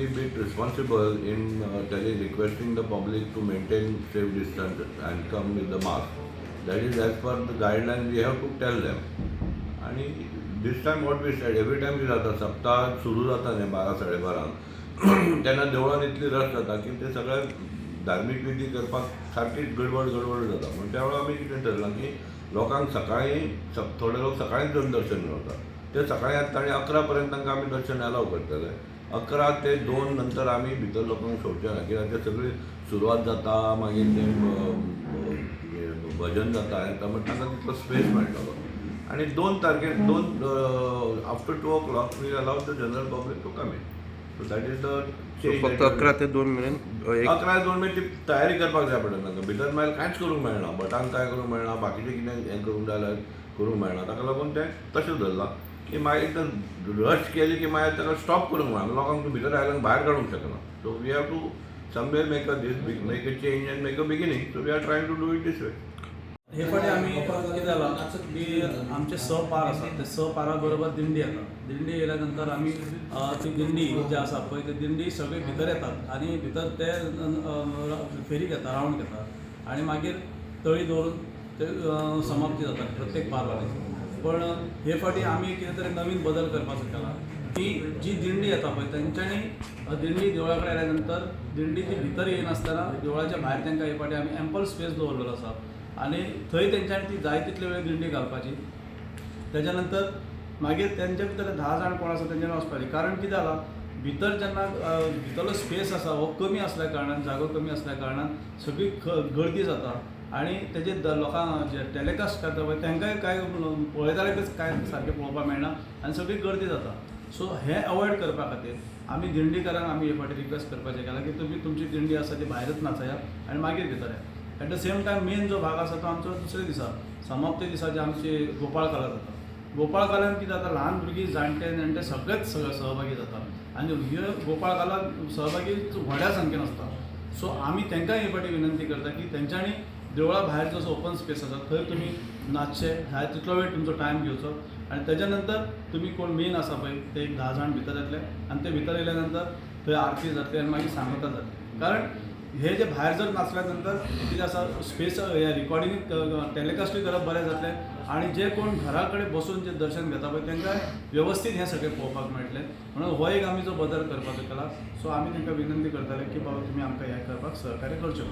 be a bit responsible in requesting the public to maintain safe distance and come with the mask. That is as per the guidelines we have to tell them. आणि this time what we said, every time we जाता सप्ताह सुरू जाता न्ही 12-12:30 तेन्ना देवळान इतली rush जाता की ते सगळे धार्मीक विधी करपाक सारकी गडबड जाता. म्हणून त्या वेळा आमी कितें ठरलां की लोकांक सकाळीं थोडे लोक सकाळींच येवन दर्शन मेळटा. ते सकाळीं येता आनी 11 पर्यंत तांकां आमी दर्शन अलाव करतले. 11 ते 2 नंतर आमी भितर लोकांक सोडचे ना, कित्याक ते सगळी सुरवात जाता, मागीर ते भजन जाता, तांकां तितलो स्पेस मेळटलो. आणि 2 तारखेर after 2 o'clock we allow the general public to come in. So that is the change. फक्त 11 ते 2 मेरेन 11 ते 2 मेरेन ती तयारी करपाक जाय पडटा तांकां. भितर मागीर कांयच करूंक मेळना, भटांक कांय करूंक मेळना, बाकीचें कितें हें करूंक जाय जाल्यार करूंक मेळना. ताका लागून तें तशें धरलां की मागीर रश केली की मागीर ताका स्टॉप करूंक मेळना, लोकांक भितर आयल्यान भायर काडूंक शकना. So we have to somewhere make a change and make a beginning. So we are trying to do it this way. हे फावटी आमी कितें जालां की आमचे सहपार आसा ते सहपारा बरोबर दिंडी येता. दिंडी येयल्या नंतर आमी ती दिंडी जी आसा पळय ती दिंडी सगळी भितर येतात आनी भितर ते फेरी घेता, रावंड घेता आनी मागीर तळी दवरून ते समाप्ती जाता प्रत्येक पारवाडीची. पण हे फावटी आमी कितें तरी नवीन बदल करपाचो केला की जी दिंडी येता पळय तेंच्यांनी दिंडी देवळा कडेन आयल्या नंतर दिंडी ती भितर येयनासतना देवळाच्या भायर तांकां हे फावटी आमी एम्पल स्पेस दवरलेलो आसा आनी थंय तेंच्यांनी ती जाय तितले वेळ दिंडी घालपाची. तेच्या नंतर मागीर तेंच्या भितर 10 जाण कोण आसा तेंच्यांनी वचपाची. कारण कितें जालां भितर जेन्ना भितरलो स्पेस आसा हो कमी आसल्या कारणान, जागो कमी आसल्या कारणान सगळी गर्दी जाता आनी तेजे लोकांक जे टॅलिकास्ट करता पळय तेंकांय काय पळयतालेच काय सारकें पळोवपाक मेळना आनी सगळी गर्दी जाता. सो हें अवॉयड करपा खातीर आमी दिंडीकारांक आमी हे फावटी रिक्वेस्ट करपाचें केलां की तुमी तुमची दिंडी आसा ती भायरच नाचयात आनी मागीर भितर या. At the same time main जो भाग आसा तो आमचो दुसऱ्या दिसा समाप्ती दिसा जे आमची गोपाळ काला जाता. गोपाळ कालान कितें जाता ल्हान भुरगीं जाणटे नेणटे सगळेच सहभागी जाता आनी ह्यो गोपाळ काला सहभागी व्हड्या संख्येन आसता. सो आमी तांकांय हे फावटी विनंती करता की तेंच्यांनी देवळा भायर जसो ओपन स्पेस आसा थंय तुमी नाचचे, ह्या तितलो वेळ तुमचो टायम घेवचो आनी तेच्या नंतर तुमी कोण मेन आसा पळय ते 10 जाण भितर येतले आनी ते भितर येयल्या नंतर थंय आरती जातली आनी मागीर सांगता जातली. कारण हे जे भायर जर नाचल्या नंतर कितें आसा स्पेस हे रिकॉर्डिंग टॅलिकास्टूय करप बरें जातलें आनी जे कोण घरा कडेन बसून जे दर्शन घेता पळय तांकां वेवस्थीत हें सगळें पळोवपाक मेळटलें. म्हणून हो एक आमी जो बदल करपाचो केला. सो आमी तांकां विनंती करताले की बाबा तुमी आमकां हें करपाक सहकार्य करचें.